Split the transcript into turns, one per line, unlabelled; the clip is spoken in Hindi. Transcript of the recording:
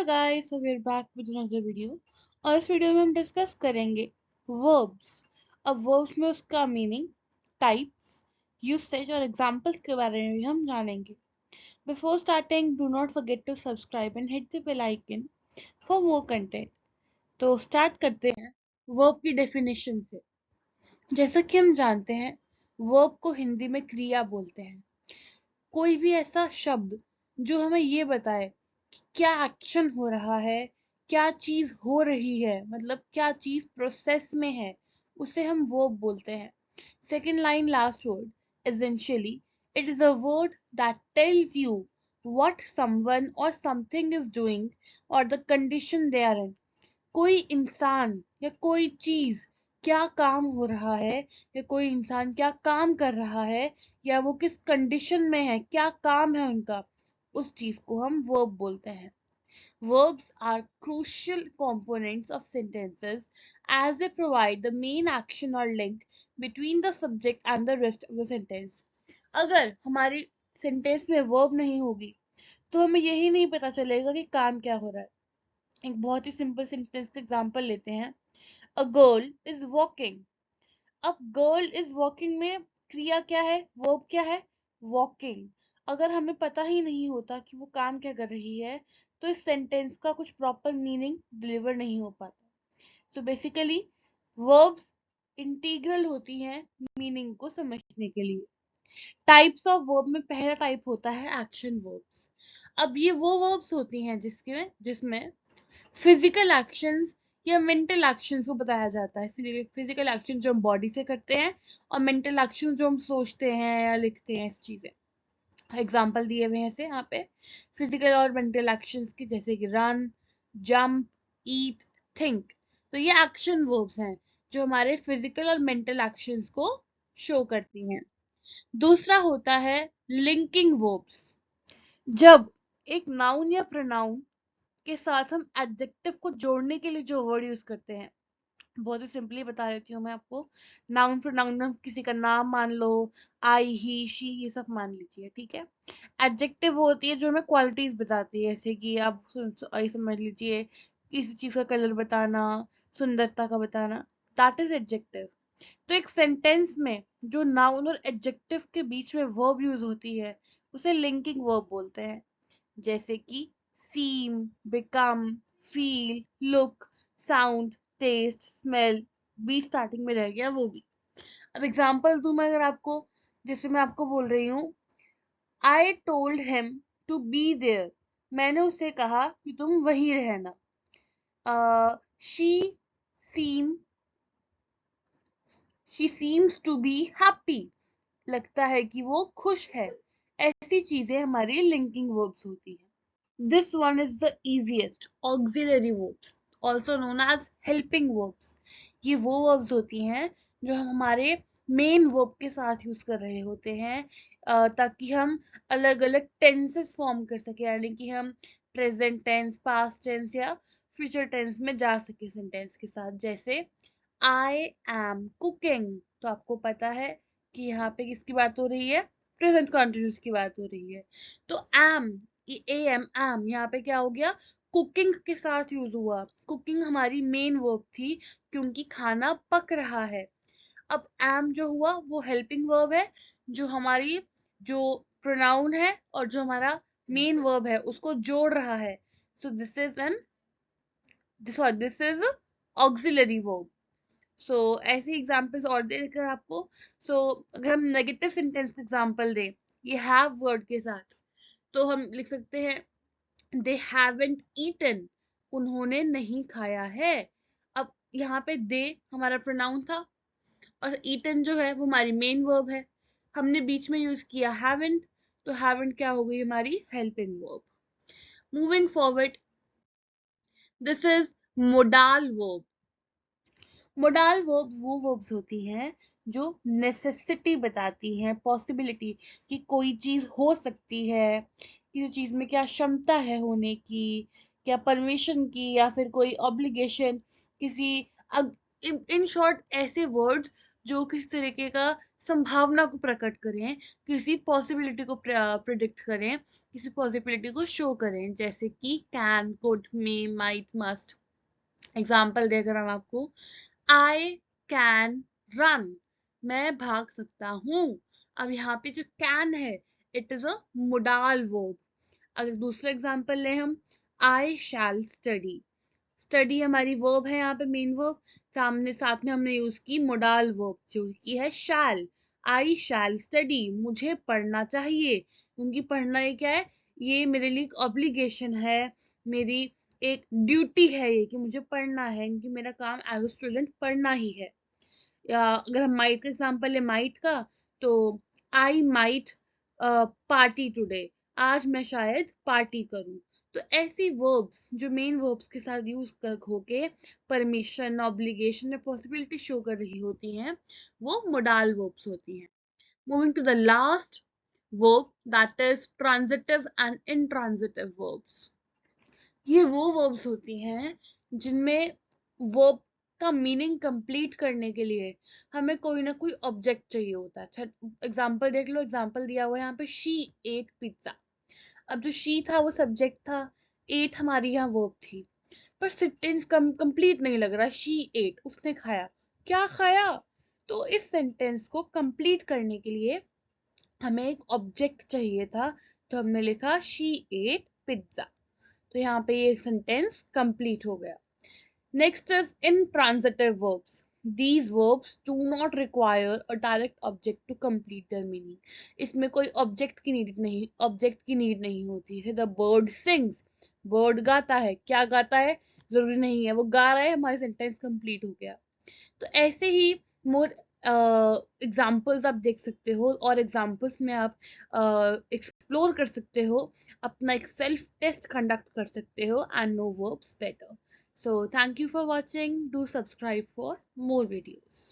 Hello guys, so we are back with another video. और इस वीडियो में हम डिस्कस करेंगे वर्ब्स। अब वर्ब्स में उसका मीनिंग, टाइप्स, यूसेज और एग्जांपल्स के बारे में भी हम जानेंगे। Before starting, do not forget to subscribe and hit the bell icon for more content. तो स्टार्ट करते हैं वर्ब की डेफिनेशन से। जैसा कि हम जानते हैं, वर्ब को हिंदी में क्रिया बोलते हैं। कोई भी ऐसा शब्द जो हमें ये बताए कि क्या एक्शन हो रहा है, क्या चीज हो रही है, मतलब क्या चीज प्रोसेस में है, उसे हम वर्ब बोलते हैं। Second line last word, essentially it is a word that tells you what someone or something is doing or the condition they are in। कोई इंसान या कोई चीज क्या काम हो रहा है, या कोई इंसान क्या काम कर रहा है, या वो किस कंडीशन में है, क्या काम है उनका, उस चीज को हम वर्ब बोलते हैं। Verbs are crucial components of sentences as they provide the main action or link between the subject and the rest of the sentence। अगर हमारी सेंटेंस में वर्ब नहीं होगी तो हमें यही नहीं पता चलेगा कि काम क्या हो रहा है। एक बहुत ही सिंपल सेंटेंस का एग्जांपल लेते हैं। A girl is walking. अब गर्ल इज वॉकिंग में क्रिया क्या है, वर्ब क्या है, वॉकिंग। अगर हमें पता ही नहीं होता कि वो काम क्या कर रही है तो इस सेंटेंस का कुछ प्रॉपर मीनिंग डिलीवर नहीं हो पाता। सो बेसिकली वर्ब्स इंटीग्रल होती हैं मीनिंग को समझने के लिए। टाइप्स ऑफ वर्ब में पहला टाइप होता है एक्शन वर्ब्स। अब ये वो वर्ब्स होती हैं जिसमें फिजिकल एक्शंस या मेंटल एक्शंस को बताया जाता है। फिजिकल एक्शन जो हम बॉडी से करते हैं और मेंटल एक्शन जो हम सोचते हैं या लिखते हैं, ऐसी चीजें। एग्जांपल दिए हुए हैं ऐसे यहाँ पे फिजिकल और मेंटल एक्शंस की, जैसे कि रन, जंप, ईट, थिंक। तो ये एक्शन वर्ब्स हैं जो हमारे फिजिकल और मेंटल एक्शंस को शो करती हैं। दूसरा होता है लिंकिंग वर्ब्स। जब एक नाउन या प्रोनाउन के साथ हम एडजेक्टिव को जोड़ने के लिए जो वर्ड यूज करते हैं, बहुत ही सिंपली बता देती हूँ मैं आपको। नाउन प्रोनाउन में किसी का नाम मान लो, आई, ही, शी, ये सब मान लीजिए, ठीक है। एडजेक्टिव वो होती है जो हमें क्वालिटीज बताती है, जैसे कि आप आई समझ लीजिए, किसी चीज का कलर बताना, सुंदरता का बताना, दैट इज एडजेक्टिव। तो एक सेंटेंस में जो नाउन और एडजेक्टिव के बीच में वर्ब यूज होती है उसे लिंकिंग वर्ब बोलते हैं। जैसे कि seem, become, feel, look, sound, taste, smell, बीच स्टार्टिंग में रह गया वो भी। अब एग्जांपल दूं मैं अगर आपको, जैसे मैं आपको बोल रही हूँ, I told him to be there। मैंने उससे कहा कि तुम वहीं रहना। she seem she seems to be happy। लगता है कि वो खुश है। ऐसी चीजें हमारी लिंकिंग वर्ब्स होती है। This one is the easiest, auxiliary verbs, also known as helping verbs। ये वो verbs होती हैं जो हम हमारे मेन verb के साथ यूज कर रहे होते हैं, ताकि हम अलग अलग टेंसेस फॉर्म कर सके, यानी कि हम प्रेजेंट टेंस, पास्ट टेंस या फ्यूचर टेंस में जा सके सेंटेंस के साथ। जैसे आई एम कुकिंग, तो आपको पता है कि यहाँ पे किसकी बात हो रही है, प्रेजेंट कॉन्टिन्यूस की बात हो रही है। तो एम, एम यहाँ पे क्या हो गया, कुकिंग के साथ यूज हुआ। कुकिंग हमारी मेन वर्ब थी क्योंकि खाना पक रहा है। अब एम जो हुआ वो हेल्पिंग वर्ब है, जो हमारी जो प्रोनाउन है और जो हमारा मेन वर्ब है उसको जोड़ रहा है। So this is auxiliary verb. So ऐसे एग्जांपल्स और देकर आपको। अगर हम नेगेटिव सेंटेंस एग्जांपल दें ये हैव वर्ड के साथ, तो हम लिख सकते हैं दे हैवंट ईटन, उन्होंने नहीं खाया है। अब यहाँ पे दे हमारा प्रोनाउन था और ईटन जो है वो हमारी मेन वर्ब है। हमने बीच में यूज किया हैवंट, तो हैवंट क्या हो गई, हमारी helping verb. Moving forward, this is modal verb. Modal verbs वो वर्ब्स होती हैं जो नेसेसिटी बताती हैं, पॉसिबिलिटी, कि कोई चीज हो सकती है, किसी चीज में क्या क्षमता है होने की, क्या परमिशन की, या फिर कोई ऑब्लिगेशन, किसी, अब इन शॉर्ट ऐसे वर्ड्स जो किसी तरीके का संभावना को प्रकट करें, किसी पॉसिबिलिटी को प्रिडिक्ट करें, किसी पॉसिबिलिटी को शो करें, जैसे कि can, could, may, might, must. Example देकर हम आपको, आई कैन रन, मैं भाग सकता हूँ। अब यहाँ पे जो कैन है, it is a modal verb. अगर दूसरा एग्जाम्पल लें हम, आई शैल स्टडी, स्टडी हमारी वर्ब है यहाँ पे, मेन वर्ब। सामने साथ में हमने यूज की मोडाल वर्ब जो की है शैल। आई शैल स्टडी, मुझे पढ़ना चाहिए, क्योंकि पढ़ना ये क्या है, ये मेरे लिए एक ऑब्लिगेशन है, मेरी एक ड्यूटी है ये कि मुझे पढ़ना है, क्योंकि मेरा काम एज अ स्टूडेंट पढ़ना ही है। या अगर हम माइट का एग्जांपल है, माइट का, तो आई माइट पार्टी टुडे, आज मैं शायद पार्टी करूं। तो ऐसी वर्ब्स जो मेन वर्ब्स के साथ यूज कर होके परमिशन, ऑब्लिगेशन या पॉसिबिलिटी शो कर रही होती हैं, वो मोडाल वर्ब्स होती हैं। Moving to the last verb, that is transitive and intransitive verbs. ये वो वर्ब्स होती हैं जिनमें वर्ब का मीनिंग कंप्लीट करने के लिए हमें कोई ना कोई ऑब्जेक्ट चाहिए होता है। अच्छा एग्जांपल देख लो, एग्जांपल दिया हुआ है यहाँ पे, शी एट पिज्जा। अब जो शी था वो सब्जेक्ट था, एट हमारी यहाँ वर्ब थी, पर सेंटेंस कंप्लीट नहीं लग रहा। शी एट, उसने खाया, क्या खाया? तो इस सेंटेंस को कंप्लीट करने के लिए हमें एक ऑब्जेक्ट चाहिए था, तो हमने लिखा शी एट पिज्जा। तो यहाँ पे ये सेंटेंस कंप्लीट हो गया। Next is intransitive verbs. These verbs do not require a direct object to complete their meaning. इसमें कोई ऑब्जेक्ट की नीड नहीं होती है। The bird sings, बर्ड गाता है, क्या गाता है जरूरी नहीं है, वो गा रहा है, हमारी सेंटेंस कंप्लीट हो गया। तो ऐसे ही मोर एग्जाम्पल्स आप देख सकते हो, और एग्जाम्पल्स में आप एक्सप्लोर कर सकते हो, अपना एक सेल्फ टेस्ट कंडक्ट कर सकते हो and know verbs better. So thank you for watching. Do subscribe for more videos.